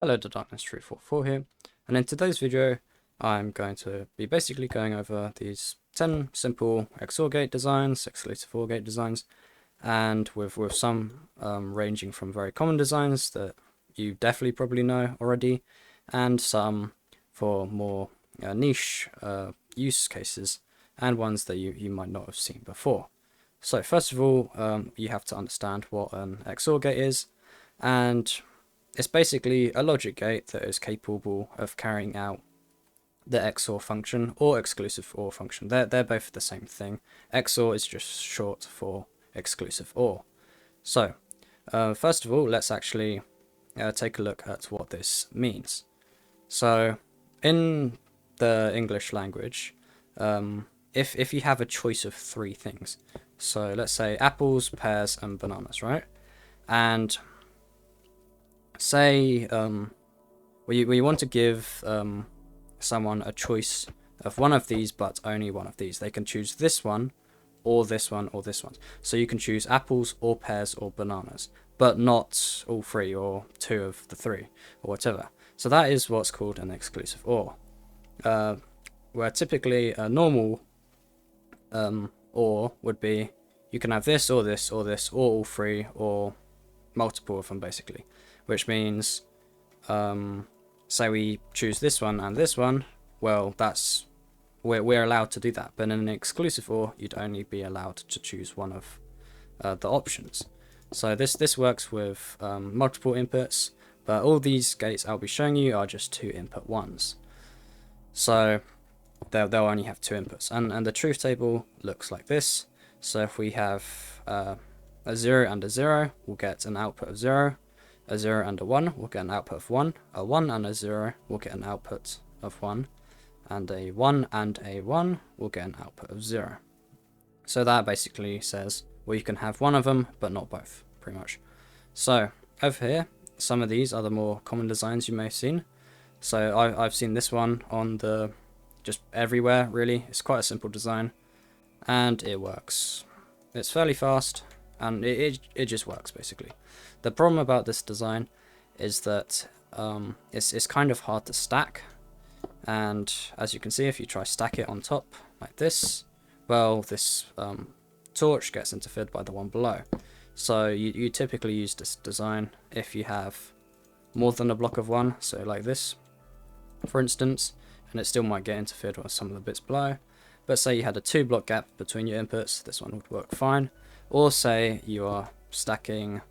Hello, the Darkness344 here, and in today's video I'm going to be basically going over these 10 simple XOR gate designs, exclusive OR gate designs, and with some ranging from very common designs that you definitely probably know already, and some for more niche use cases, and ones that you might not have seen before. So first of all, you have to understand what an XOR gate is, and it's basically a logic gate that is capable of carrying out the XOR function or exclusive OR function. They're both the same thing. XOR is just short for exclusive OR. So, first of all, let's actually take a look at what this means. So, in the English language, if you have a choice of three things, so let's say apples, pears, and bananas, right? And say we want to give someone a choice of one of these, but only one of these. They can choose this one or this one or this one. So you can choose apples or pears or bananas, but not all three or two of the three or whatever. So that is what's called an exclusive OR, where typically a normal OR would be you can have this or this or this or all three or multiple of them basically, which means say we choose this one and this one, well, that's we're allowed to do that. But in an exclusive OR, you'd only be allowed to choose one of the options. So this works with multiple inputs, but all these gates I'll be showing you are just two input ones. So they'll only have two inputs, and the truth table looks like this. So if we have a 0 and a 0, we'll get an output of 0. A 0 and a 1 will get an output of 1. A 1 and a 0 will get an output of 1. And a 1 and a 1 will get an output of 0. So that basically says, well, you can have one of them, but not both, pretty much. So over here, some of these are the more common designs you may have seen. So I've seen this one on the just everywhere, really. It's quite a simple design, and it works. It's fairly fast, and it just works, basically. The problem about this design is that it's kind of hard to stack, and as you can see, if you try stack it on top like this, well, this torch gets interfered by the one below. So you typically use this design if you have more than a block of one, so like this, for instance, and it still might get interfered with some of the bits below. But say you had a 2-block gap between your inputs, this one would work fine. Or say you are stacking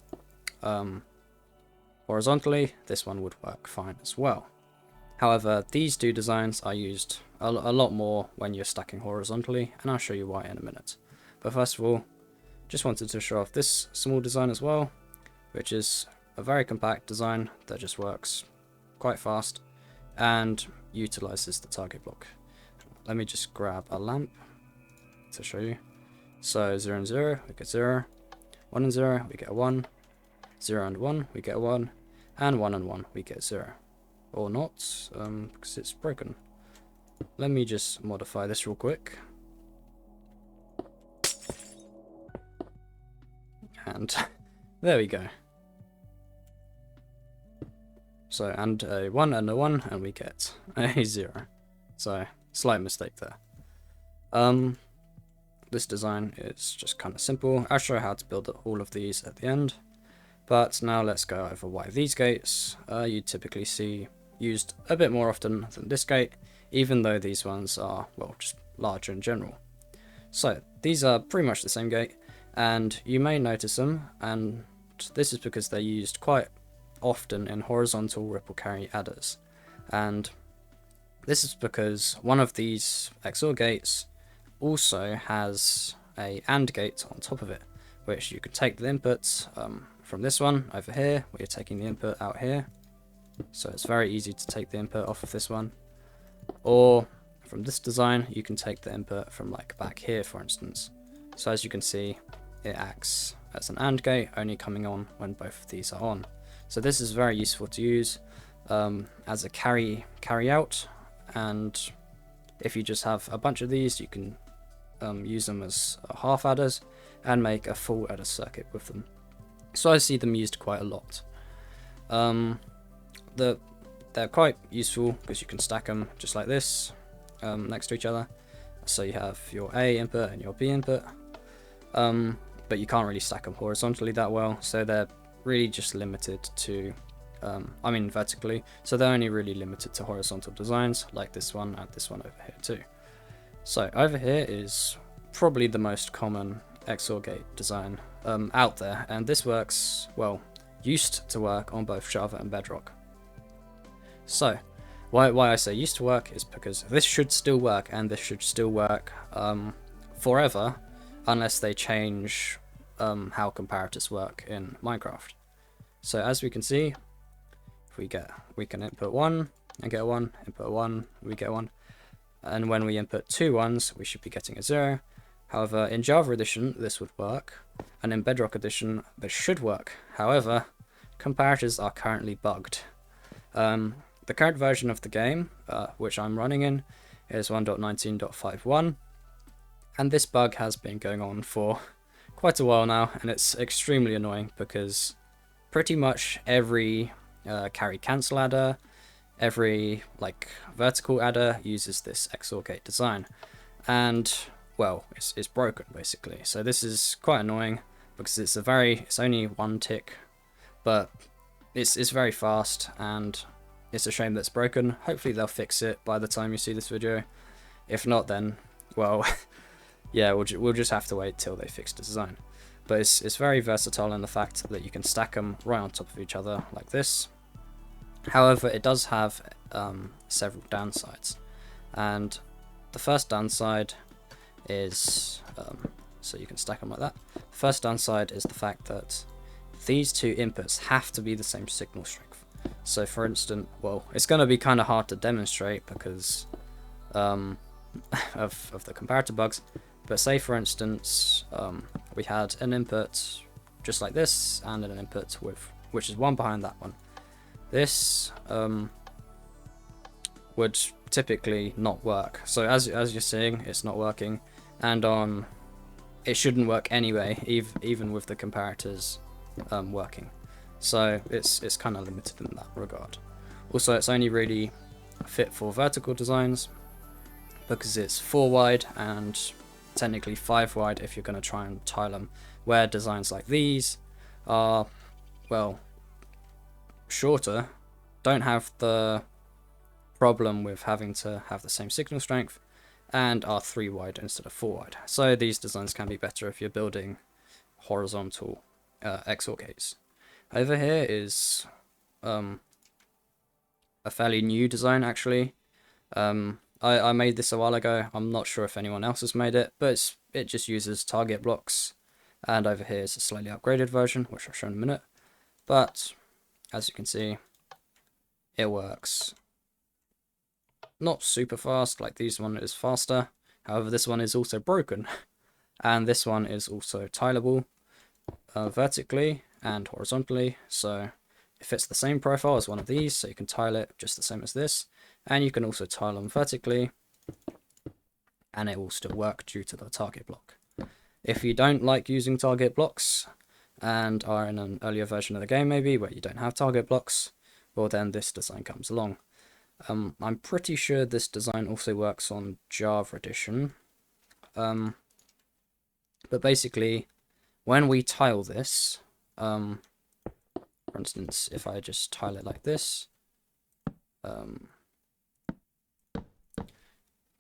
horizontally, this one would work fine as well. However, these two designs are used a lot more when you're stacking horizontally, and I'll show you why in a minute. But first of all, just wanted to show off this small design as well, which is a very compact design that just works quite fast and utilizes the target block. Let me just grab a lamp to show you. So 0 and 0, we get 0. 1 and 0, we get a 1. 0 and 1, we get a 1. And 1 and 1, we get 0. Or not, because it's broken. Let me just modify this real quick. And there we go. So, and a 1 and a 1, and we get a 0. So, slight mistake there. This design is just kind of simple. I'll show you how to build all of these at the end. But now let's go over why these gates you typically see used a bit more often than this gate, even though these ones are, well, just larger in general. So these are pretty much the same gate, and you may notice them, and this is because they're used quite often in horizontal ripple carry adders. And this is because one of these XOR gates also has a AND gate on top of it, which you can take the inputs from this one over here, where you're taking the input out here. So it's very easy to take the input off of this one. Or from this design, you can take the input from like back here, for instance. So as you can see, it acts as an AND gate, only coming on when both of these are on. So this is very useful to use as a carry out, and if you just have a bunch of these, you can use them as half adders and make a full adder circuit with them. So I see them used quite a lot. they're quite useful because you can stack them just like this, next to each other. So you have your A input and your B input, but you can't really stack them horizontally that well. So they're really just limited to, I mean vertically. So they're only really limited to horizontal designs like this one and this one over here too. So over here is probably the most common XOR gate design out there, and this works, well, used to work on both Java and Bedrock. So why I say used to work is because this should still work, and this should still work forever, unless they change how comparators work in Minecraft. So as we can see, if we can input 1 and get a 1, input 1, we get a 1, and when we input 2 ones, we should be getting a 0. However, in Java Edition, this would work, and in Bedrock Edition, this should work. However, comparators are currently bugged. The current version of the game, which I'm running in, is 1.19.51, and this bug has been going on for quite a while now, and it's extremely annoying because pretty much every carry cancel adder, every vertical adder uses this XOR gate design, and well, it's broken basically. So this is quite annoying because it's only one tick, but it's very fast, and it's a shame that it's broken. Hopefully they'll fix it by the time you see this video. If not, then well, yeah, we'll just have to wait till they fix the design. But it's very versatile in the fact that you can stack them right on top of each other like this. However, it does have several downsides, and the first downside is, so you can stack them like that. The first downside is the fact that these two inputs have to be the same signal strength. So for instance, well, it's going to be kind of hard to demonstrate because of the comparator bugs, but say for instance we had an input just like this and an input which is one behind that one. This would typically not work. So as you're seeing, it's not working, and it shouldn't work anyway, even with the comparators working. So it's kind of limited in that regard. Also, it's only really fit for vertical designs because it's 4 wide and technically 5 wide if you're going to try and tile them, where designs like these are, well, shorter, don't have the problem with having to have the same signal strength, and are 3 wide instead of 4 wide. So these designs can be better if you're building horizontal XOR gates. Over here is a fairly new design actually. I made this a while ago. I'm not sure if anyone else has made it, but it just uses target blocks. And over here is a slightly upgraded version, which I'll show in a minute. But as you can see, it works not super fast, like this one is faster. However, this one is also broken, and this one is also tileable vertically and horizontally. So it fits the same profile as one of these, so you can tile it just the same as this, and you can also tile them vertically, and it will still work due to the target block. If you don't like using target blocks and are in an earlier version of the game maybe where you don't have target blocks, well then this design comes along. I'm pretty sure this design also works on Java Edition, but basically when we tile this, for instance, if I just tile it like this,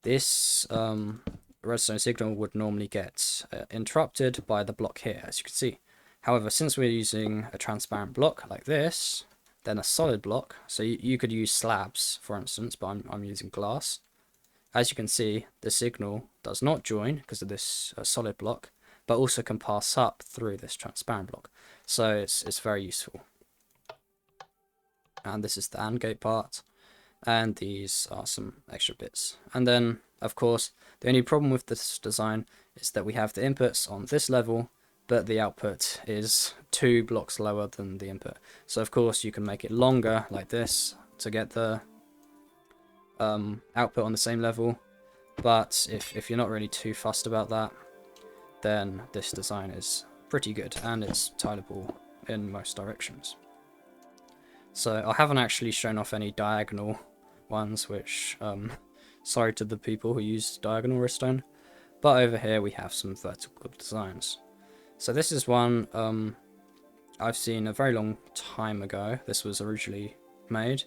this redstone signal would normally get interrupted by the block here, as you can see. However, since we're using a transparent block like this, then a solid block, so you could use slabs for instance, but I'm using glass. As you can see, the signal does not join because of this solid block, but also can pass up through this transparent block. So it's very useful. And this is the AND gate part, and these are some extra bits. And then, of course, the only problem with this design is that we have the inputs on this level, but the output is 2 blocks lower than the input. So of course you can make it longer like this to get the output on the same level, but if you're not really too fussed about that, then this design is pretty good, and it's tileable in most directions. So I haven't actually shown off any diagonal ones, which sorry to the people who use diagonal redstone. But over here we have some vertical designs. So this is one I've seen a very long time ago. This was originally made,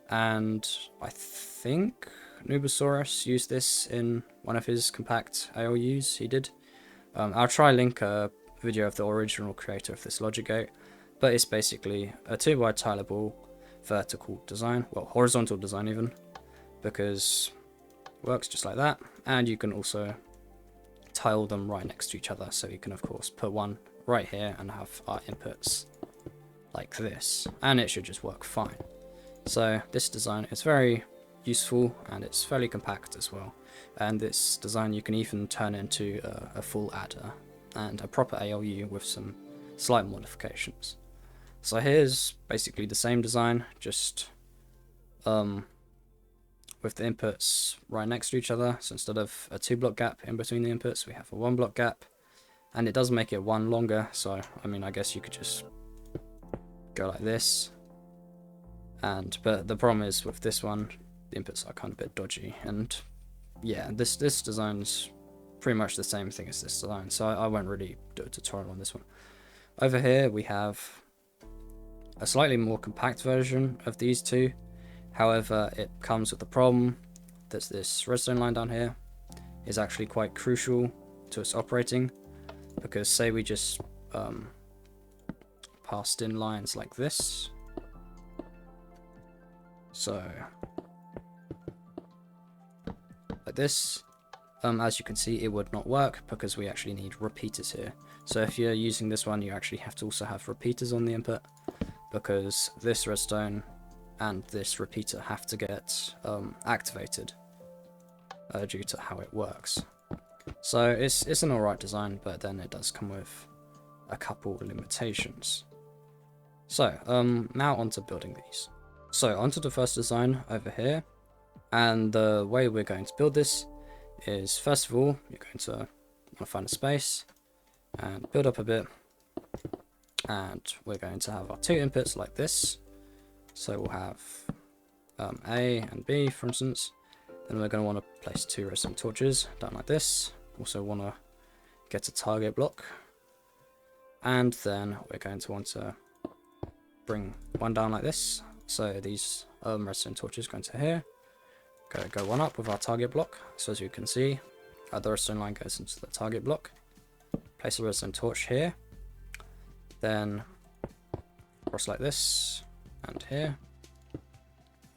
and I think Nubosaurus used this in one of his compact ALUs he did. I'll try link a video of the original creator of this logic gate, but it's basically a 2x tileable vertical design, well, horizontal design even, because it works just like that. And you can also tile them right next to each other, so you can of course put one right here and have our inputs like this, and it should just work fine. So this design is very useful, and it's fairly compact as well, and this design you can even turn into a full adder and a proper ALU with some slight modifications. So here's basically the same design, just with the inputs right next to each other. So instead of a 2-block gap in between the inputs, we have a 1-block gap, and it does make it one longer. So I mean, I guess you could just go like this, but the problem is with this one, the inputs are kind of a bit dodgy, and yeah, this design's pretty much the same thing as this design, so I won't really do a tutorial on this one. Over here we have a slightly more compact version of these two. However, it comes with the problem that this redstone line down here is actually quite crucial to its operating, because say we just passed in lines like this, so like this, as you can see, it would not work because we actually need repeaters here. So if you're using this one, you actually have to also have repeaters on the input, because this redstone and this repeater have to get activated due to how it works. So it's an alright design, but then it does come with a couple limitations. So now onto building these. So onto the first design over here, and the way we're going to build this is, first of all, you're going to want to find a space and build up a bit, and we're going to have our two inputs like this. So we'll have A and B, for instance. Then we're going to want to place two redstone torches down like this. Also want to get a target block, and then we're going to want to bring one down like this. So these redstone torches go into here, go one up with our target block. So as you can see, the redstone line goes into the target block. Place a redstone torch here, then cross like this, and here,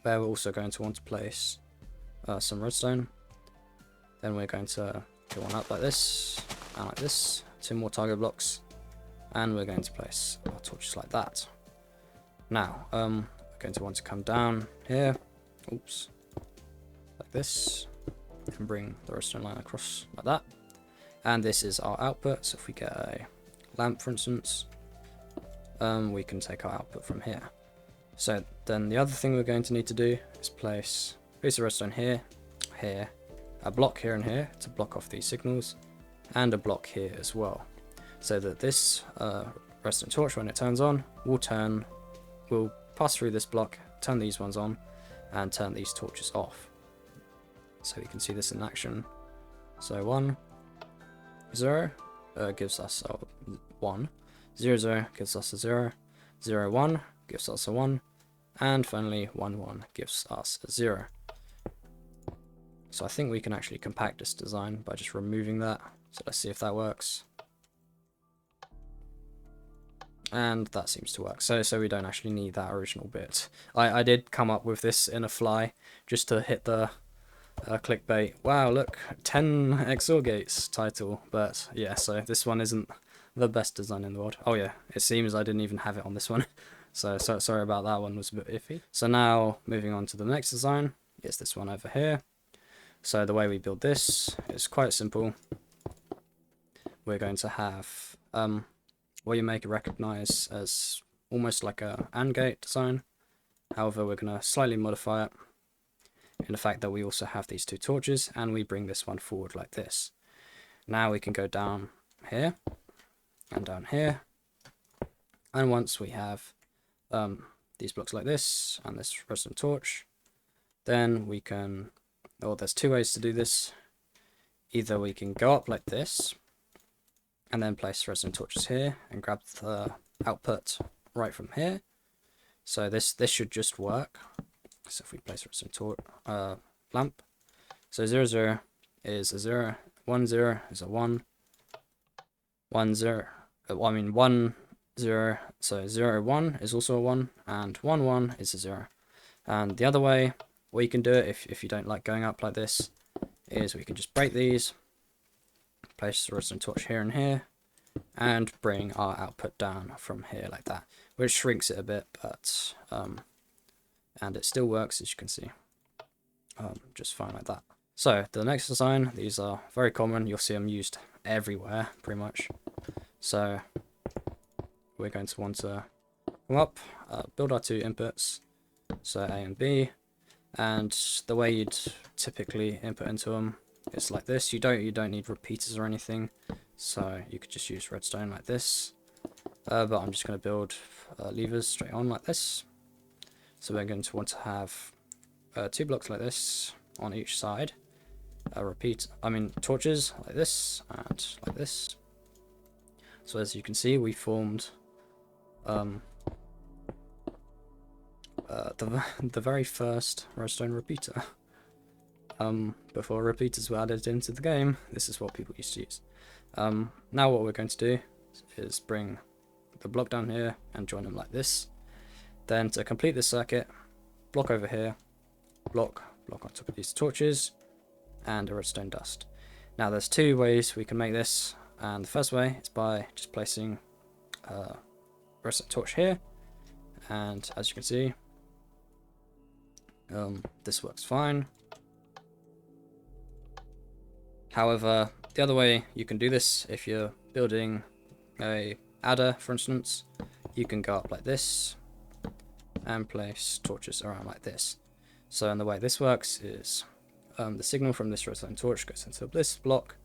where we're also going to want to place some redstone. Then we're going to go one up like this, and like this, two more target blocks, and we're going to place our torches like that. Now, we're going to want to come down here, oops, like this, and bring the redstone line across like that. And this is our output, so if we get a lamp, for instance, we can take our output from here. So then the other thing we're going to need to do is place a piece of redstone here, here, a block here and here to block off these signals, and a block here as well, so that this redstone torch, when it turns on, will pass through this block, turn these ones on, and turn these torches off. So you can see this in action. So 1, 0 gives us a 1, 0, 0 gives us a 0, 0, 1 gives us a 1, and finally 1, 1 gives us a 0. So I think we can actually compact this design by just removing that. So let's see if that works. And that seems to work. So we don't actually need that original bit. I did come up with this in a fly just to hit the clickbait. Wow, look, 10 XOR gates title. But yeah, so this one isn't the best design in the world. Oh yeah, it seems I didn't even have it on this one. So sorry about that one, was a bit iffy. So now moving on to the next design is this one over here. So the way we build this is quite simple. We're going to have what you may recognize as almost like a AND gate design. However, we're going to slightly modify it in the fact that we also have these two torches, and we bring this one forward like this. Now we can go down here and down here, and once we have these blocks like this and this redstone torch, then we can, or there's two ways to do this. Either we can go up like this and then place redstone torches here and grab the output right from here. So this should just work. So if we place redstone torch lamp, so 0 0 is a 0, 1 0 is a 1, 1 0, I mean 1 0, so 0 1 is also a 1, and 1 1 is a 0. And the other way we can do it, if you don't like going up like this, is we can just break these, place the redstone torch here and here, and bring our output down from here like that, which shrinks it a bit, but and it still works, as you can see, just fine like that. So the next design, these are very common, you'll see them used everywhere pretty much. So we're going to want to come up, build our two inputs, so A and B, and the way you'd typically input into them is like this. You don't need repeaters or anything, so you could just use redstone like this, but I'm just going to build levers straight on like this. So we're going to want to have two blocks like this on each side, torches like this and like this. So as you can see, we formed the very first redstone repeater. Before repeaters were added into the game, this is what people used to use. Now what we're going to do is bring the block down here and join them like this. Then to complete this circuit, block over here, block on top of these torches, and a redstone dust. Now there's two ways we can make this, and the first way is by just placing a redstone torch here, and as you can see, this works fine. However, the other way you can do this, if you're building a adder, for instance, you can go up like this and place torches around like this. So, and the way this works is the signal from this redstone torch goes into this block,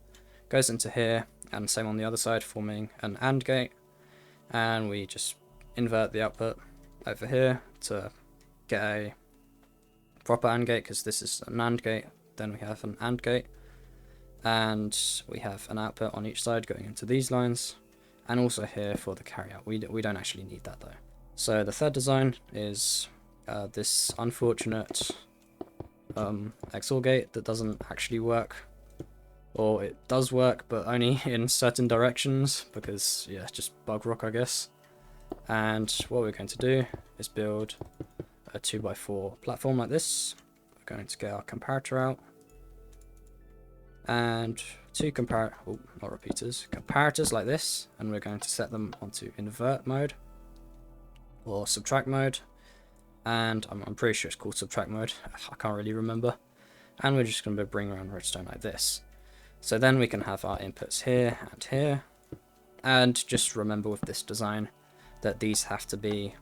goes into here, and same on the other side, forming an AND gate. And we just invert the output over here to get a proper AND gate, because this is an AND gate. Then we have an AND gate, and we have an output on each side going into these lines, and also here for the carryout. We don't actually need that though. So the third design is this unfortunate XOR gate that doesn't actually work, or it does work but only in certain directions, because yeah, just bug rock I guess. And what we're going to do is build a 2x4 platform like this. We're going to get our comparator out, and two comparators like this, and we're going to set them onto invert mode or subtract mode, and I'm pretty sure it's called subtract mode, I can't really remember. And we're just going to bring around redstone like this. So then we can have our inputs here and here, and just remember with this design that these have to be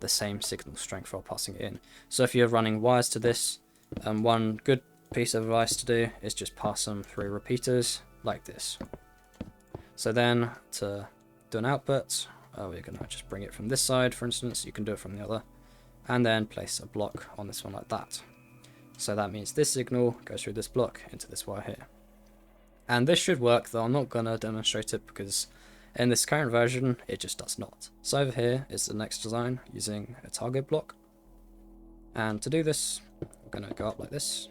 the same signal strength while passing it in. So if you're running wires to this, one good piece of advice to do is just pass them through repeaters like this. So then to do an output, we're going to just bring it from this side, for instance. You can do it from the other, and then place a block on this one like that. So that means this signal goes through this block into this wire here. And this should work, though I'm not going to demonstrate it because in this current version it just does not. So over here is the next design using a target block. And to do this, we're going to go up like this.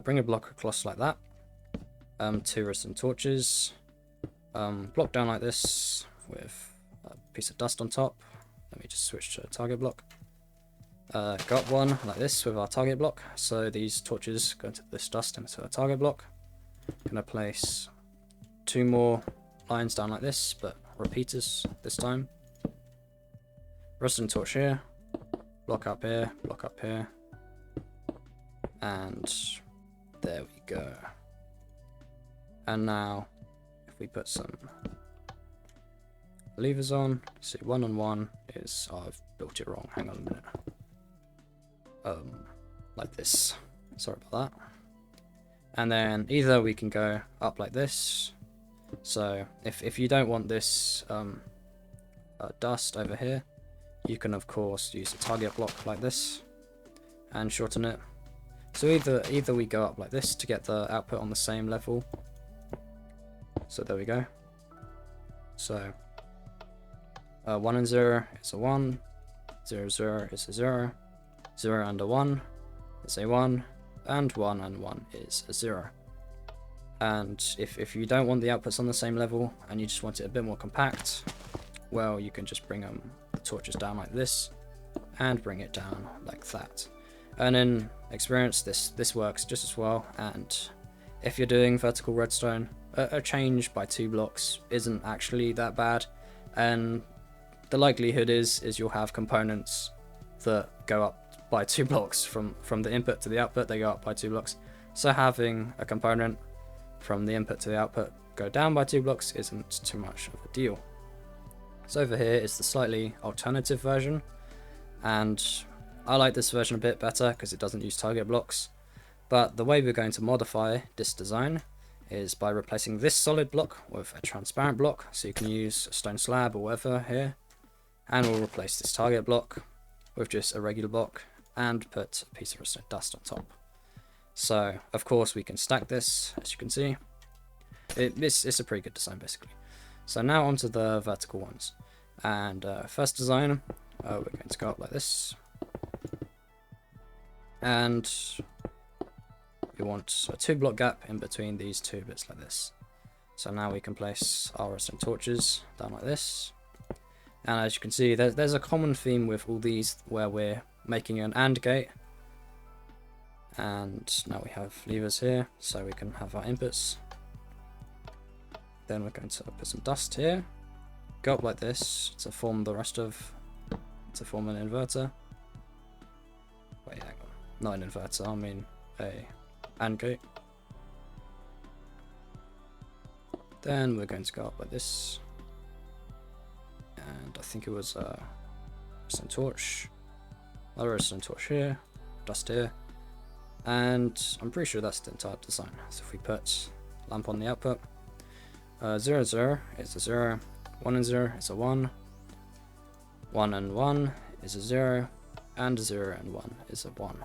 Bring a block across like that. Two redstone torches. Block down like this with a piece of dust on top. Let me just switch to a target block. Got one like this with our target block. So these torches go into this dust into a target block. Gonna place two more lines down like this, but repeaters this time. Redstone torch here. Block up here. Block up here. And there we go. And now, if we put some levers on, see 1 on 1 is, oh, I've built it wrong, hang on a minute. Like this, sorry about that. And then either we can go up like this. So if you don't want this dust over here. You can of course use a target block like this and shorten it. So either we go up like this to get the output on the same level. So there we go. So 1 and 0 is a 1, 0, 0 is a 0, 0 and a 1 is a 1, and 1 and 1 is a 0. And if you don't want the outputs on the same level and you just want it a bit more compact, well, you can just bring the torches down like this and bring it down like that. And in experience, this works just as well. And if you're doing vertical redstone, a change by 2 blocks isn't actually that bad. And the likelihood is you'll have components that go up by 2 blocks from the input to the output. They go up by 2 blocks. So having a component from the input to the output go down by 2 blocks isn't too much of a deal. So over here is the slightly alternative version, and I like this version a bit better because it doesn't use target blocks. But the way we're going to modify this design is by replacing this solid block with a transparent block. So you can use a stone slab or whatever here, and we'll replace this target block with just a regular block and put a piece of redstone dust on top. So of course we can stack this, as you can see. It's a pretty good design basically. So now onto the vertical ones. And first design, we're going to go up like this. And we want a 2 block gap in between these 2 bits like this. So now we can place our redstone torches down like this. And as you can see, there's a common theme with all these where we're making an AND gate. And now we have levers here, so we can have our inputs. Then we're going to put some dust here, go up like this to form the rest of, to form an inverter. Wait, hang on, not an inverter, I mean a AND gate. Then we're going to go up like this, and I think it was a redstone torch, another redstone torch here, dust here. And I'm pretty sure that's the entire design. So if we put lamp on the output, 0, 0 is a 0, 1 and 0 is a 1, 1 and 1 is a 0, and 0 and 1 is a 1.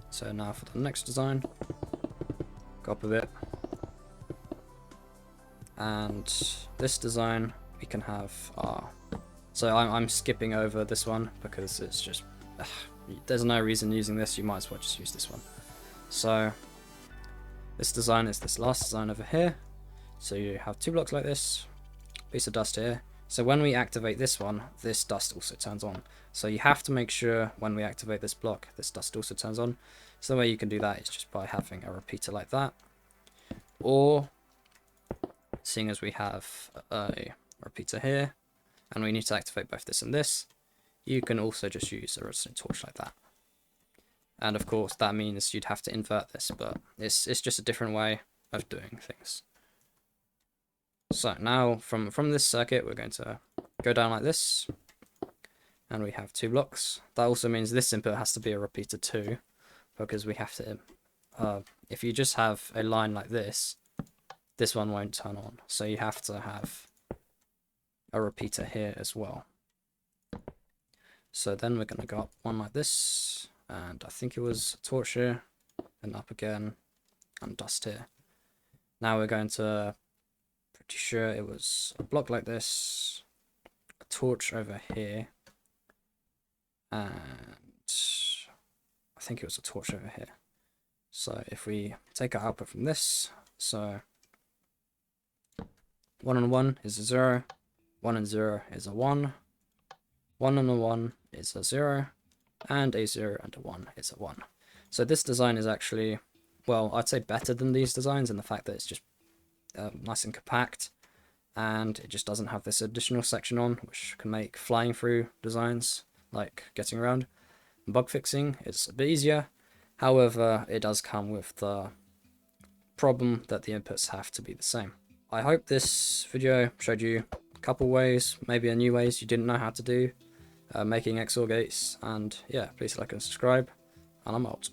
So now for the next design, go up a bit. And this design, we can have our... So I'm skipping over this one because it's just... there's no reason using this, you might as well just use this one. So this design is this last design over here. So you have 2 blocks like this, piece of dust here. So when we activate this one, this dust also turns on. So you have to make sure when we activate this block, this dust also turns on. So the way you can do that is just by having a repeater like that. Or seeing as we have a repeater here, and we need to activate both this and this, you can also just use a redstone torch like that. And of course that means you'd have to invert this, but it's just a different way of doing things. So now from this circuit we're going to go down like this, and we have 2 blocks. That also means this input has to be a repeater too, because we have to, if you just have a line like this, this one won't turn on. So you have to have a repeater here as well. So then we're going to go up one like this, and I think it was a torch here, and up again, and dust here. Now we're going to, pretty sure it was a block like this, a torch over here, and I think it was a torch over here. So if we take our output from this, so 1 and 1 is a 0, 1 and 0 is a 1, 1 and a 1 is a 0, and a 0 and a 1 is a 1. So this design is actually, well, I'd say better than these designs in the fact that it's just nice and compact, and it just doesn't have this additional section on, which can make flying through designs, like getting around, and bug fixing is a bit easier. However, it does come with the problem that the inputs have to be the same. I hope this video showed you a couple ways, maybe a new ways you didn't know how to do, making XOR gates, and yeah, please like and subscribe, and I'm out.